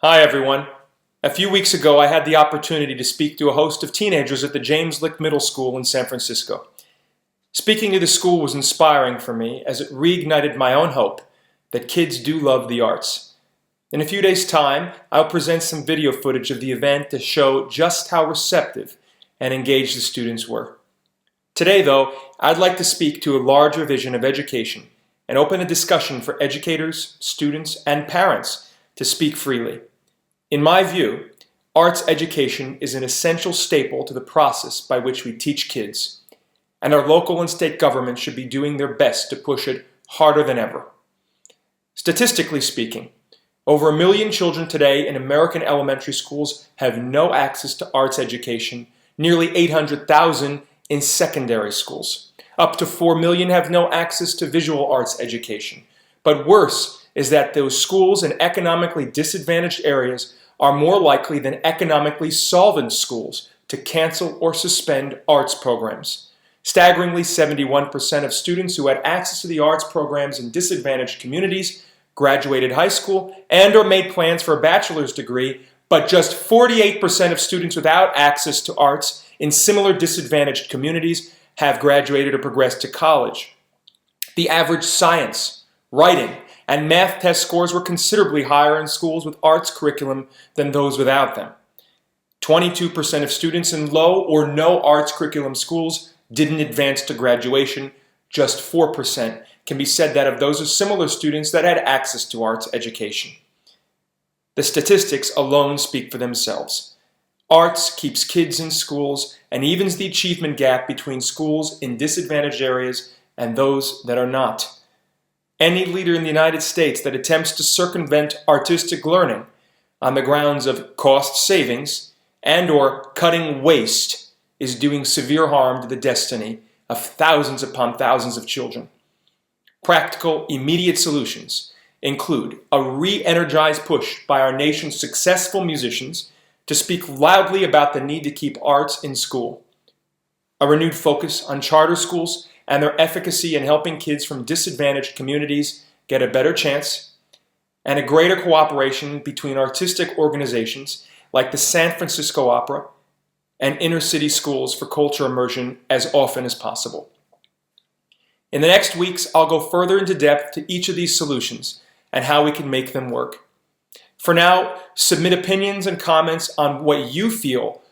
Hi everyone. A few weeks ago I had the opportunity to speak to a host of teenagers at the James Lick Middle School in San Francisco. Speaking to the school was inspiring for me as it reignited my own hope that kids do love the arts. In a few days' time, I'll present some video footage of the event to show just how receptive and engaged the students were. Today, though, I'd like to speak to a larger vision of education and open a discussion for educators, students, and parents to speak freely. In my view, arts education is an essential staple to the process by which we teach kids, and our local and state governments should be doing their best to push it harder than ever. Statistically speaking, over 1 million children today in American elementary schools have no access to arts education, nearly 800,000 in secondary schools. Up to 4 million have no access to visual arts education. But worse is that those schools in economically disadvantaged areas are more likely than economically solvent schools to cancel or suspend arts programs. Staggeringly, 71% of students who had access to the arts programs in disadvantaged communities graduated high school and or made plans for a bachelor's degree, but just 48% of students without access to arts in similar disadvantaged communities have graduated or progressed to college. The average science, writing, and math test scores were considerably higher in schools with arts curriculum than those without them. 22% of students in low or no arts curriculum schools didn't advance to graduation. Just 4% can be said that of those of similar students that had access to arts education. The statistics alone speak for themselves. Arts keeps kids in schools and evens the achievement gap between schools in disadvantaged areas and those that are not. Any leader in the United States that attempts to circumvent artistic learning on the grounds of cost savings and or cutting waste is doing severe harm to the destiny of thousands upon thousands of children. Practical, immediate solutions include a re-energized push by our nation's successful musicians to speak loudly about the need to keep arts in school, a renewed focus on charter schools and their efficacy in helping kids from disadvantaged communities get a better chance, and a greater cooperation between artistic organizations like the San Francisco Opera and inner-city schools for culture immersion as often as possible. In the next weeks, I'll go further into depth to each of these solutions and how we can make them work. For now, submit opinions and comments on what you feel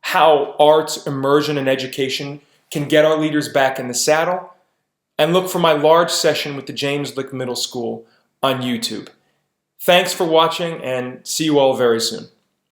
how arts, immersion, and education can get our leaders back in the saddle, and look for my large session with the James Lick Middle School on YouTube. Thanks for watching, and see you all very soon.